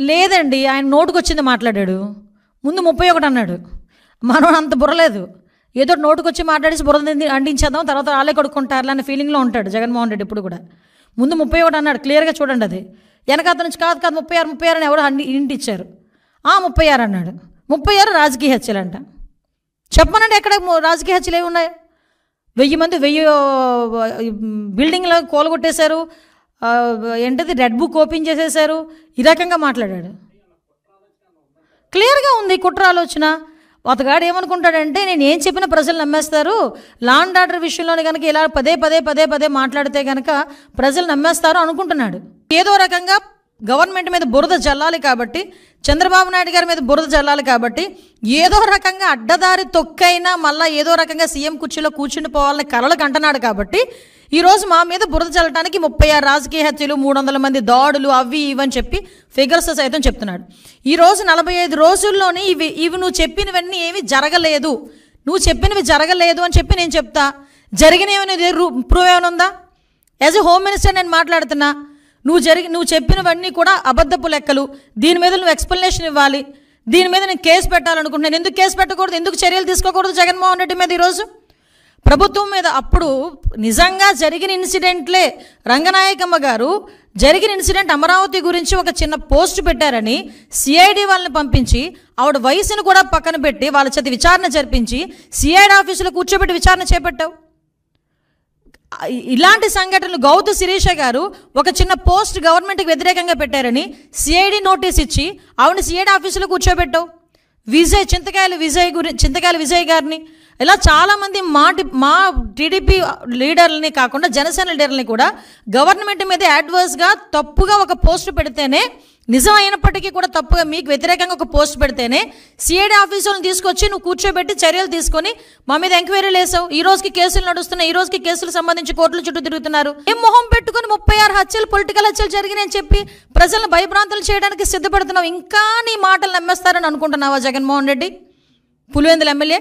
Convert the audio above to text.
లేదండి, ఆయన నోటుకొచ్చింది మాట్లాడాడు. ముందు 31 అన్నాడు. మనోడు అంత బుర్రలేదు, ఏదో నోటుకొచ్చి మాట్లాడేసి బుర్ర అంటించేద్దాం, తర్వాత వాళ్ళే కొడుకుంటారు అనే ఫీలింగ్లో ఉంటాడు జగన్మోహన్ రెడ్డి ఇప్పుడు కూడా. ముందు 31 అన్నాడు, క్లియర్గా చూడండి. అది వెనకాత నుంచి కాదు 36 అని ఎవరు ఇంటి ఇచ్చారు. 36 అన్నాడు. 36 రాజకీయ హత్యలు అంట. చెప్పమనండి, ఎక్కడ రాజకీయ హత్యలు ఏమి ఉన్నాయి? 1000 మంది 1000 బిల్డింగ్లో కూలగొట్టేశారు, ఏంటది రెడ్ బుక్ ఓపెన్ చేసేశారు. ఈ రకంగా మాట్లాడాడు. క్లియర్గా ఉంది కుట్ర ఆలోచన. అతగాడు ఏమనుకుంటాడంటే, నేను ఏం చెప్పినా ప్రజలు నమ్మేస్తారు, లా అండ్ ఆర్డర్ విషయంలోనే కనుక ఇలా పదే మాట్లాడితే కనుక ప్రజలు నమ్మేస్తారు అనుకుంటున్నాడు. ఏదో రకంగా గవర్నమెంట్ మీద బురద జల్లాలి కాబట్టి, చంద్రబాబు నాయుడు గారి మీద బురద జల్లాలి కాబట్టి, ఏదో రకంగా అడ్డదారి తొక్కైనా మళ్ళీ ఏదో రకంగా సీఎం కుర్చీలో కూర్చుని పోవాలని కలలకు అంటున్నాడు కాబట్టి, ఈరోజు మా మీద బురద చల్లడానికి 36 రాజకీయ హత్యలు, 300 మంది దాడులు, అవి ఇవని చెప్పి ఫిగర్స్ సైతం చెప్తున్నాడు. ఈరోజు 45 రోజుల్లోనే ఇవి నువ్వు చెప్పినవన్నీ ఏమీ జరగలేదు, నువ్వు చెప్పినవి జరగలేదు అని చెప్పి నేను చెప్తా. జరిగినవి ప్రూవ్ ఏమైనా ఉందా? యాజ్ ఎ హోమ్ మినిస్టర్ నేను మాట్లాడుతున్నా. నువ్వు చెప్పినవన్నీ కూడా అబద్ధపు లెక్కలు. దీని మీద నువ్వు ఎక్స్ప్లెనేషన్ ఇవ్వాలి. దీని మీద నేను కేసు పెట్టాలనుకుంటున్నాను. ఎందుకు కేసు పెట్టకూడదు, ఎందుకు చర్యలు తీసుకోకూడదు జగన్మోహన్ రెడ్డి మీద ఈరోజు ప్రభుత్వం మీద? అప్పుడు నిజంగా జరిగిన ఇన్సిడెంట్లే, రంగనాయకమ్మ గారు జరిగిన ఇన్సిడెంట్ అమరావతి గురించి ఒక చిన్న పోస్ట్ పెట్టారని సిఐడి వాళ్ళని పంపించి, ఆవిడ వయసును కూడా పక్కన పెట్టి వాళ్ళ చేత విచారణ జరిపించి సిఐడి ఆఫీసులో కూర్చోబెట్టి విచారణ చేపట్టావు. ఇలాంటి సంఘటనలు గౌతు శిరీష గారు ఒక చిన్న పోస్ట్ గవర్నమెంట్కి వ్యతిరేకంగా పెట్టారని సిఐడి నోటీస్ ఇచ్చి ఆవిడని సిఐడి ఆఫీసులో కూర్చోబెట్టావు. చింతకాయల విజయ్ గారిని, ఇలా చాలామంది మా టీడీపీ లీడర్లని కాకుండా జనసేన లీడర్లని కూడా గవర్నమెంట్ మీద యాడ్వర్స్గా తప్పుగా ఒక పోస్ట్ పెడితేనే, నిజం అయినప్పటికీ కూడా తప్పుగా మీకు వ్యతిరేకంగా ఒక పోస్ట్ పెడితేనే సిఐడి ఆఫీసులను తీసుకొచ్చి నువ్వు కూర్చోబెట్టి చర్యలు తీసుకొని మా మీద ఎంక్వైరీలు వేసావు. ఈ రోజుకి కేసులు నడుస్తున్నాయి, ఈ రోజుకి కేసులు సంబంధించి కోర్టుల చుట్టూ తిరుగుతున్నారు. ఏం మొహం పెట్టుకుని 36 హత్యలు, పొలిటికల్ హత్యలు జరిగినాయని చెప్పి ప్రజలను భయభ్రాంతులు చేయడానికి సిద్ధపడుతున్నావు. ఇంకా నీ మాటలు నమ్మేస్తారని అనుకుంటున్నావా జగన్మోహన్ రెడ్డి, పులివెందుల ఎమ్మెల్యే?